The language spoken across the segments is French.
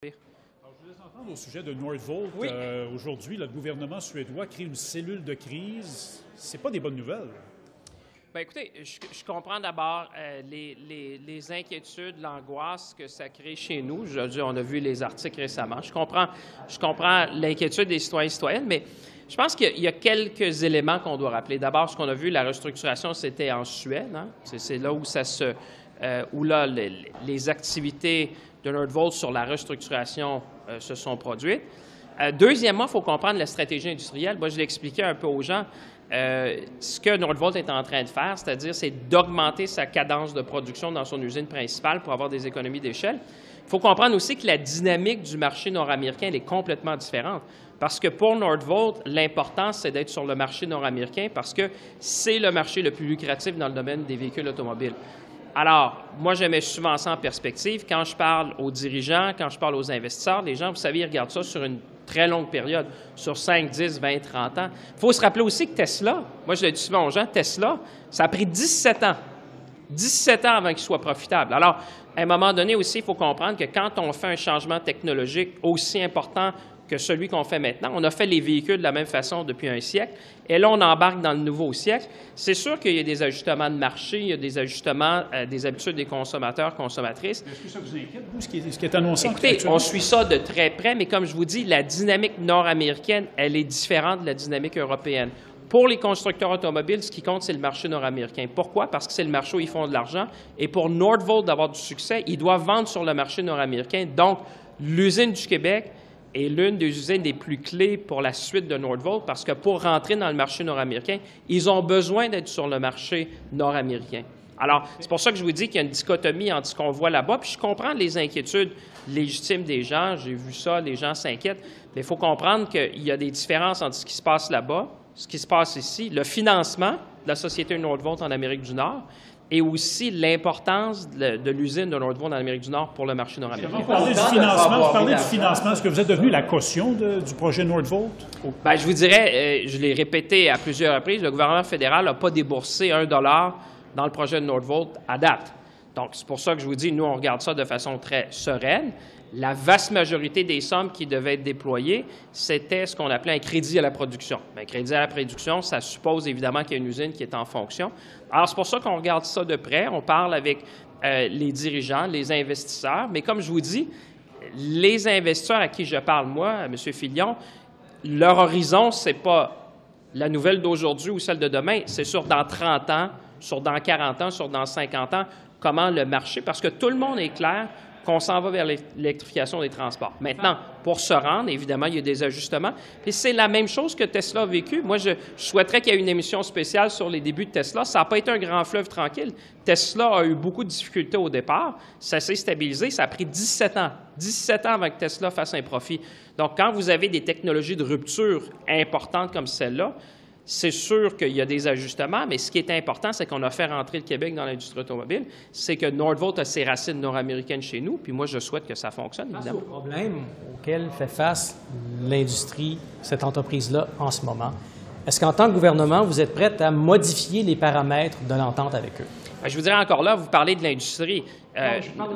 Alors, je voulais entendre au sujet de Northvolt. Oui. Aujourd'hui, le gouvernement suédois crée une cellule de crise. C'est pas des bonnes nouvelles. Bien, écoutez, je comprends d'abord les inquiétudes, l'angoisse que ça crée chez nous. Je veux dire, on a vu les articles récemment. Je comprends l'inquiétude des citoyens et citoyennes, mais je pense qu'il y a quelques éléments qu'on doit rappeler. D'abord, ce qu'on a vu, la restructuration, c'était en Suède. Hein? C'est là où les activités de Northvolt sur la restructuration se sont produites. Deuxièmement, il faut comprendre la stratégie industrielle. Moi, je l'ai expliqué un peu aux gens. Ce que Northvolt est en train de faire, c'est-à-dire, c'est d'augmenter sa cadence de production dans son usine principale pour avoir des économies d'échelle. Il faut comprendre aussi que la dynamique du marché nord-américain elle est complètement différente. Parce que pour Northvolt, l'important, c'est d'être sur le marché nord-américain parce que c'est le marché le plus lucratif dans le domaine des véhicules automobiles. Alors, moi, je mets souvent ça en perspective. Quand je parle aux dirigeants, quand je parle aux investisseurs, les gens, vous savez, ils regardent ça sur une très longue période, sur 5, 10, 20, 30 ans. Il faut se rappeler aussi que Tesla, moi, je le dis souvent aux gens, Tesla, ça a pris 17 ans. 17 ans avant qu'il soit profitable. Alors, à un moment donné aussi, il faut comprendre que quand on fait un changement technologique aussi important que celui qu'on fait maintenant, on a fait les véhicules de la même façon depuis un siècle, et là, on embarque dans le nouveau siècle. C'est sûr qu'il y a des ajustements de marché, il y a des ajustements des habitudes des consommateurs, consommatrices. Est-ce que ça vous inquiète, vous, ce qui est annoncé? Écoutez, on suit ça de très près, mais comme je vous dis, la dynamique nord-américaine, elle est différente de la dynamique européenne. Pour les constructeurs automobiles, ce qui compte, c'est le marché nord-américain. Pourquoi? Parce que c'est le marché où ils font de l'argent. Et pour Northvolt d'avoir du succès, ils doivent vendre sur le marché nord-américain. Donc, l'usine du Québec est l'une des usines les plus clés pour la suite de Northvolt parce que pour rentrer dans le marché nord-américain, ils ont besoin d'être sur le marché nord-américain. Alors, c'est pour ça que je vous dis qu'il y a une dichotomie entre ce qu'on voit là-bas. Puis je comprends les inquiétudes légitimes des gens. J'ai vu ça, les gens s'inquiètent. Mais il faut comprendre qu'il y a des différences entre ce qui se passe là-bas, ce qui se passe ici, le financement de la société Northvolt en Amérique du Nord et aussi l'importance de l'usine de Northvolt en Amérique du Nord pour le marché nord-américain. Vous parlez du financement. Est-ce que vous êtes devenu la caution du projet Northvolt? Bien, je vous dirais, je l'ai répété à plusieurs reprises, le gouvernement fédéral n'a pas déboursé $1 dans le projet de Northvolt à date. Donc, c'est pour ça que je vous dis, nous, on regarde ça de façon très sereine. La vaste majorité des sommes qui devaient être déployées, c'était ce qu'on appelait un crédit à la production. Un crédit à la production, ça suppose évidemment qu'il y a une usine qui est en fonction. Alors, c'est pour ça qu'on regarde ça de près. On parle avec les dirigeants, les investisseurs. Mais comme je vous dis, les investisseurs à qui je parle, moi, M. Filion, leur horizon, ce n'est pas la nouvelle d'aujourd'hui ou celle de demain. C'est sur dans 30 ans, sur dans 40 ans, sur dans 50 ans, comment le marché, parce que tout le monde est clair qu'on s'en va vers l'électrification des transports. Maintenant, pour se rendre, évidemment, il y a des ajustements. Puis c'est la même chose que Tesla a vécu. Moi, je souhaiterais qu'il y ait une émission spéciale sur les débuts de Tesla. Ça n'a pas été un grand fleuve tranquille. Tesla a eu beaucoup de difficultés au départ. Ça s'est stabilisé. Ça a pris 17 ans. 17 ans avant que Tesla fasse un profit. Donc, quand vous avez des technologies de rupture importantes comme celle-là, c'est sûr qu'il y a des ajustements, mais ce qui est important, c'est qu'on a fait rentrer le Québec dans l'industrie automobile. C'est que Northvolt a ses racines nord-américaines chez nous, puis moi, je souhaite que ça fonctionne, évidemment. Face au problème auquel fait face l'industrie, cette entreprise-là, en ce moment, est-ce qu'en tant que gouvernement, vous êtes prête à modifier les paramètres de l'entente avec eux? Je vous dirais encore là, vous parlez de l'industrie.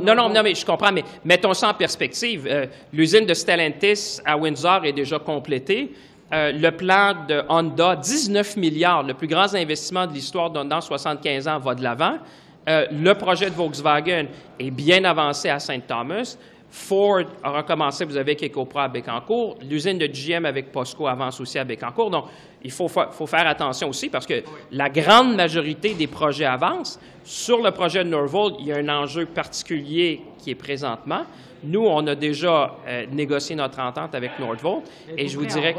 Non, mais je comprends, mais mettons ça en perspective. L'usine de Stellantis à Windsor est déjà complétée. Le plan de Honda, 19 milliards, le plus grand investissement de l'histoire d'Honda en 75 ans, va de l'avant. Le projet de Volkswagen est bien avancé à Saint-Thomas. Ford a recommencé, vous avez avec EcoPro à Bécancour. L'usine de GM avec POSCO avance aussi à Bécancour. Donc, il faut faire attention aussi parce que la grande majorité des projets avancent. Sur le projet de Northvolt, il y a un enjeu particulier qui est présentement. Nous, on a déjà négocié notre entente avec Northvolt et je vous dirais...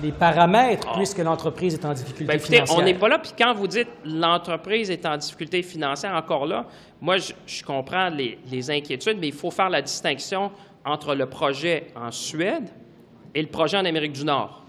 Les paramètres, puisque l'entreprise est en difficulté financière. On n'est pas là, puis quand vous dites l'entreprise est en difficulté financière, encore là, moi, je comprends les inquiétudes, mais il faut faire la distinction entre le projet en Suède et le projet en Amérique du Nord.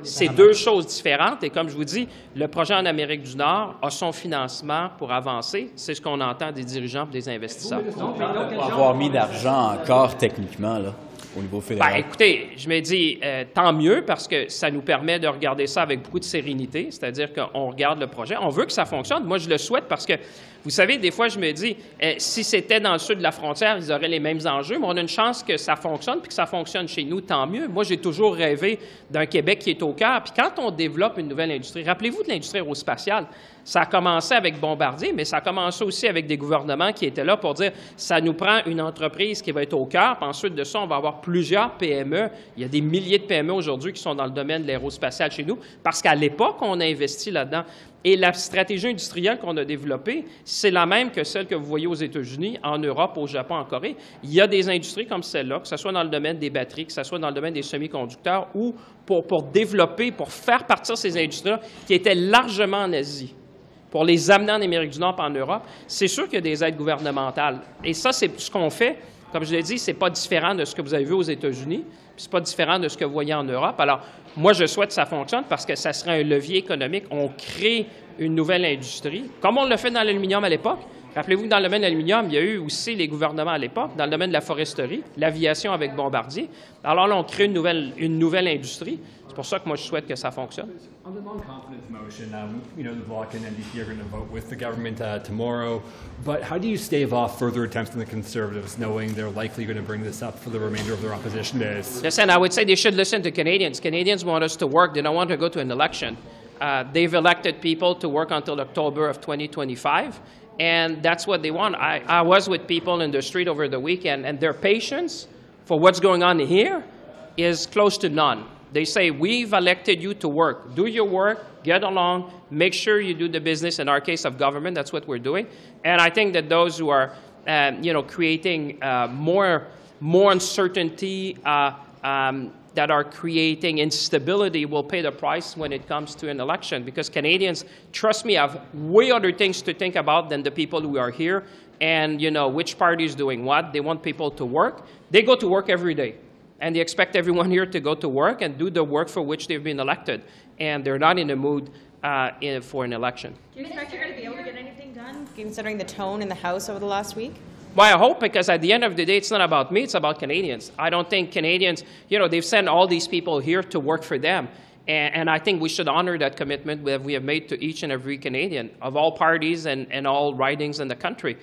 C'est deux choses différentes et comme je vous dis, le projet en Amérique du Nord a son financement pour avancer. C'est ce qu'on entend des dirigeants et des investisseurs. Pour avoir mis d'argent encore techniquement là, au niveau fédéral. Bien, écoutez, je me dis tant mieux parce que ça nous permet de regarder ça avec beaucoup de sérénité, c'est-à-dire qu'on regarde le projet. On veut que ça fonctionne. Moi, je le souhaite parce que Vous savez, des fois, je me dis, si c'était dans le sud de la frontière, ils auraient les mêmes enjeux, mais on a une chance que ça fonctionne, puis que ça fonctionne chez nous, tant mieux. Moi, j'ai toujours rêvé d'un Québec qui est au cœur. Puis quand on développe une nouvelle industrie, rappelez-vous de l'industrie aérospatiale. Ça a commencé avec Bombardier, mais ça a commencé aussi avec des gouvernements qui étaient là pour dire ça nous prend une entreprise qui va être au cœur, puis ensuite de ça, on va avoir plusieurs PME. Il y a des milliers de PME aujourd'hui qui sont dans le domaine de l'aérospatial chez nous, parce qu'à l'époque, on a investi là-dedans. Et la stratégie industrielle qu'on a développée, c'est la même que celle que vous voyez aux États-Unis, en Europe, au Japon, en Corée. Il y a des industries comme celle-là, que ce soit dans le domaine des batteries, que ce soit dans le domaine des semi-conducteurs, ou pour développer, pour faire partir ces industries-là qui étaient largement en Asie, pour les amener en Amérique du Nord et en Europe. C'est sûr qu'il y a des aides gouvernementales. Et ça, c'est ce qu'on fait. Comme je l'ai dit, ce n'est pas différent de ce que vous avez vu aux États-Unis, puis ce n'est pas différent de ce que vous voyez en Europe. Alors, moi, je souhaite que ça fonctionne parce que ça serait un levier économique. On crée une nouvelle industrie, comme on l'a fait dans l'aluminium à l'époque. Rappelez-vous que dans le domaine de l'aluminium, il y a eu aussi les gouvernements à l'époque, dans le domaine de la foresterie, l'aviation avec Bombardier. Alors là, on crée une nouvelle industrie. C'est pour ça que moi, je souhaite que ça fonctionne. On the non-confidence motion, the Bloc and NDP are going to vote with the government tomorrow. But how do you stave off further attempts from the Conservatives, knowing they're likely going to bring this up for the remainder of their opposition days? Listen, I would say they should listen to Canadians. Canadians want us to work. They don't want to go to an election. They've elected people to work until October of 2025. And that's what they want. I was with people in the street over the weekend, and their patience for what's going on here is close to none. They say, we've elected you to work. Do your work, get along, make sure you do the business, in our case of government, that's what we're doing. And I think that those who are, creating more uncertainty, that are creating instability will pay the price when it comes to an election, because Canadians, trust me, have way other things to think about than the people who are here and, which party is doing what. They want people to work. They go to work every day, and they expect everyone here to go to work and do the work for which they've been elected, and they're not in the mood for an election. Do you expect you're going to be able to get anything done, considering the tone in the House over the last week? Well, I hope, because at the end of the day, it's not about me, it's about Canadians. I don't think Canadians, they've sent all these people here to work for them. And I think we should honor that commitment that we have made to each and every Canadian of all parties and all ridings in the country.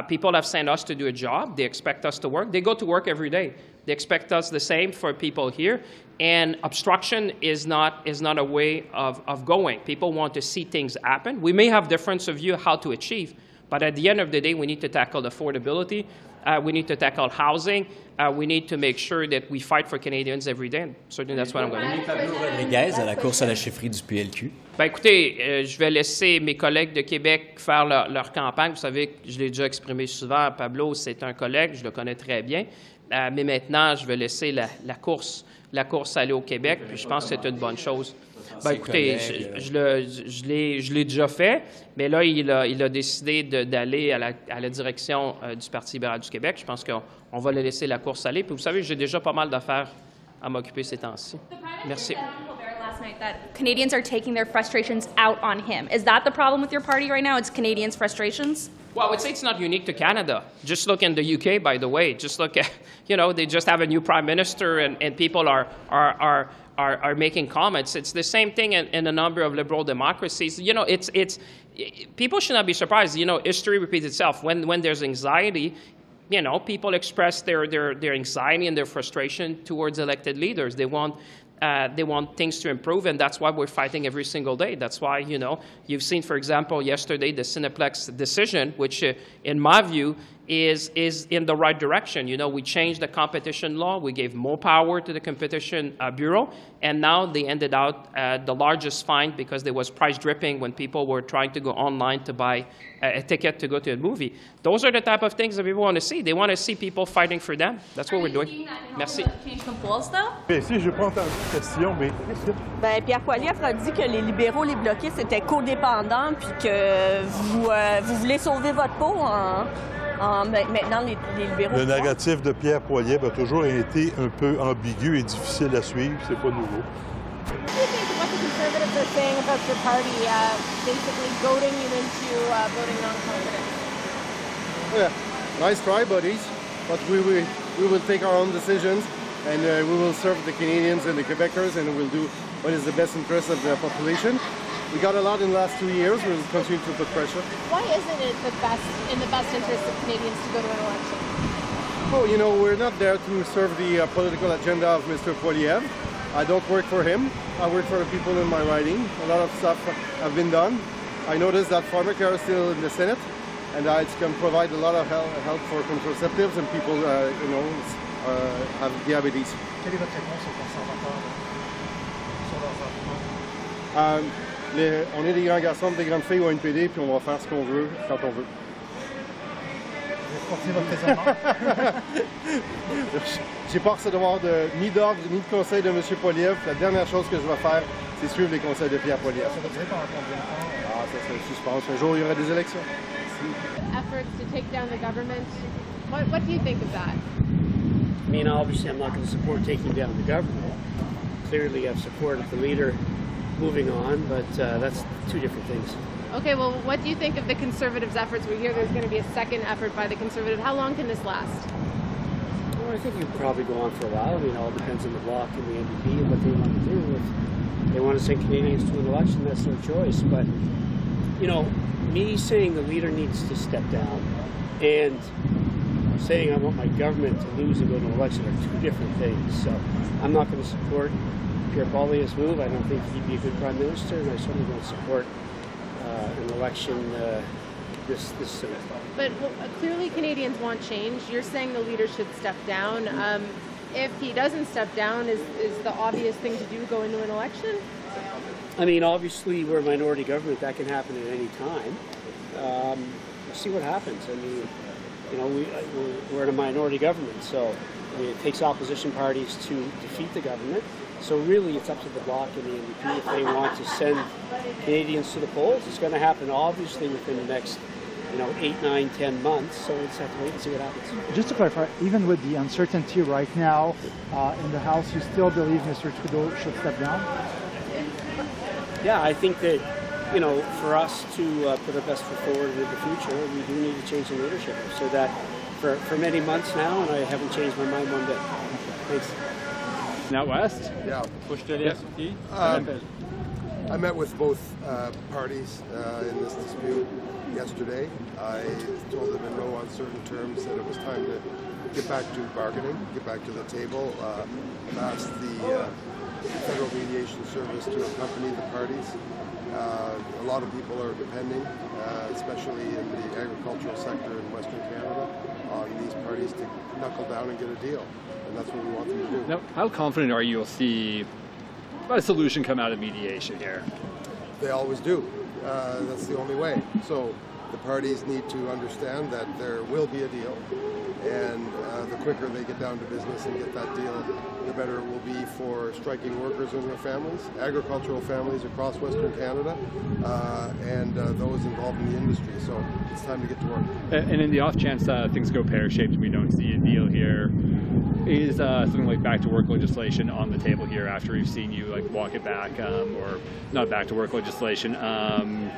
People have sent us to do a job. They expect us to work. They go to work every day. They expect us the same for people here. And obstruction is not a way of going. People want to see things happen. We may have difference of view how to achieve, but at the end of the day, we need to tackle affordability. We need to tackle housing. We need to make sure that we fight for Canadians every day. Certainly, that's what I'm going to do. Pablo Rodriguez à la course à la chefferie du PLQ. Bien, écoutez, je vais laisser mes collègues de Québec faire leur campagne. Vous savez que je l'ai déjà exprimé souvent. Pablo, c'est un collègue, je le connais très bien. Mais maintenant, je vais laisser la course aller au Québec, puis je pense que c'est une bonne chose. Bien, écoutez, je l'ai déjà fait, mais là, il a décidé d'aller à la direction du Parti libéral du Québec. Je pense qu'on va le laisser la course aller. Puis vous savez, j'ai déjà pas mal d'affaires à m'occuper ces temps-ci. Merci. Last night that Canadians are taking their frustrations out on him. Is that the problem with your party right now? It's Canadians' frustrations? Well, I would say it's not unique to Canada. Just look in the UK, by the way. Just look at, they just have a new prime minister, and people are making comments. It's the same thing in a number of liberal democracies. People should not be surprised. History repeats itself. When there's anxiety, people express their anxiety and their frustration towards elected leaders. They want things to improve, and that's why we're fighting every single day. That's why, you've seen, for example, yesterday the Cineplex decision, which, in my view, is in the right direction. We changed the competition law. We gave more power to the Competition Bureau, and now they ended out the largest fine because there was price dripping when people were trying to go online to buy a ticket to go to a movie. Those are the type of things that people want to see. They want to see people fighting for them. That's what we're doing. Merci. Si je prends ta question, mais... Ben, Pierre Poilievre a dit que les libéraux, les bloquistes étaient codépendants, puis que vous voulez sauver votre peau maintenant les libéraux. Le narratif de Pierre Poilievre a toujours été un peu ambigu et difficile à suivre. C'est pas nouveau. What do you think what the Conservatives are saying about your party, basically goading you into voting non-confidence? Yeah, nice try, buddies. But we will take our own decisions, and we will serve the Canadians and the Quebecers, and we'll do what is the best interest of the population. We got a lot in the last 2 years. We'll continue to put pressure. Why isn't it in the best interest of Canadians to go to an election? Oh, you know, we're not there to serve the political agenda of Mr. Poilievre. I don't work for him. I work for the people in my riding. A lot of stuff have been done. I noticed that pharmacare is still in the Senate, and it can provide a lot of help for contraceptives and people, have diabetes. Quelle est votre réponse aux conservateurs sur leurs arguments? On est des grands garçons, des grandes filles au NPD, puis on va faire ce qu'on veut, quand on veut. Vous portez votre raisonnement? J'ai pas recevoir ni d'ordre, ni de conseil de M. Poilievre. La dernière chose que je vais faire, c'est suivre les conseils de Pierre Poilievre. Ça va durer pendant combien de temps? Ah, ça c'est le suspense. Un jour, il y aura des élections. Efforts to take down the government. What do you think of that? I mean, obviously, I'm not going to support taking down the government. Clearly, I've supported the leader moving on, but that's two different things. Okay, well, what do you think of the Conservatives' efforts? We hear there's going to be a second effort by the Conservative. How long can this last? Well, I think it would probably go on for a while. I mean, it all depends on the Bloc and the NDP and what they want to do. If they want to send Canadians to an election, that's their choice. But, you know, me saying the leader needs to step down and saying I want my government to lose and go to an election are two different things. So I'm not going to support Pierre Poilievre's move. I don't think he'd be a good prime minister, and I certainly don't support an election this soon. But clearly Canadians want change. You're saying the leader should step down. If he doesn't step down, is the obvious thing to do go into an election? I mean, obviously, we're a minority government. That can happen at any time. We'll see what happens. I mean, you know, we're in a minority government, so I mean, it takes opposition parties to defeat the government. So really, it's up to the Bloc and the NDP if they want to send Canadians to the polls. It's going to happen, obviously, within the next, 8, 9, 10 months. So we'll just have to wait and see what happens. Just to clarify, even with the uncertainty right now in the House, you still believe Mr. Trudeau should step down? Yeah, I think that, for us to put our best foot forward in the future, we do need to change the leadership. So that for many months now, and I haven't changed my mind one bit. Thanks. Out west? Yeah. I met with both parties in this dispute yesterday. I told them in no uncertain terms that it was time to get back to bargaining, get back to the table. I've asked the Federal Mediation Service to accompany the parties. A lot of people are depending, especially in the agricultural sector in Western Canada, on these parties to knuckle down and get a deal. And that's what we want them to do. Now, how confident are you you'll see a solution come out of mediation here? They always do. That's the only way. So the parties need to understand that there will be a deal, and the quicker they get down to business and get that deal, the better it will be for striking workers and their families, agricultural families across Western Canada, and those involved in the industry. So it's time to get to work. And in the off chance things go pear-shaped and we don't see a deal here, is something like back-to-work legislation on the table here after we've seen you walk it back, or not back-to-work legislation? I'm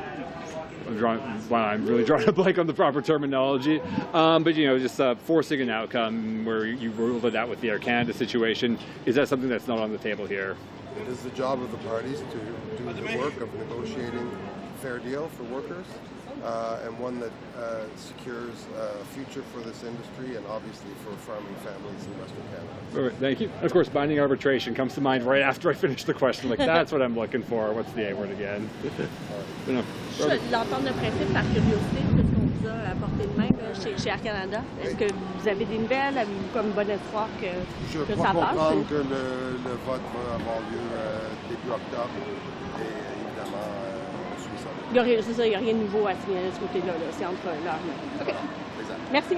really drawing a blank on the proper terminology, but just forcing an outcome where you ruled it out with the Air Canada situation. Is that something that's not on the table here? It is the job of the parties to do the work of negotiating a fair deal for workers, and one that secures a future for this industry and obviously for farming families in Western Canada. All right, thank you. Of course, binding arbitration comes to mind right after I finish the question. That's what I'm looking for. What's the A word again? L'entente de principe par curiosité, c'est ce qu'on vous a apporté de même chez Air Canada. Est-ce que vous avez des nouvelles? Avez-vous comme bon espoir que ça passe? Je crois comprendre que le vote va avoir lieu début octobre et évidemment on suit ça. C'est ça, il n'y a rien de nouveau à signaler de ce côté-là. C'est entre l'heure. OK. Merci.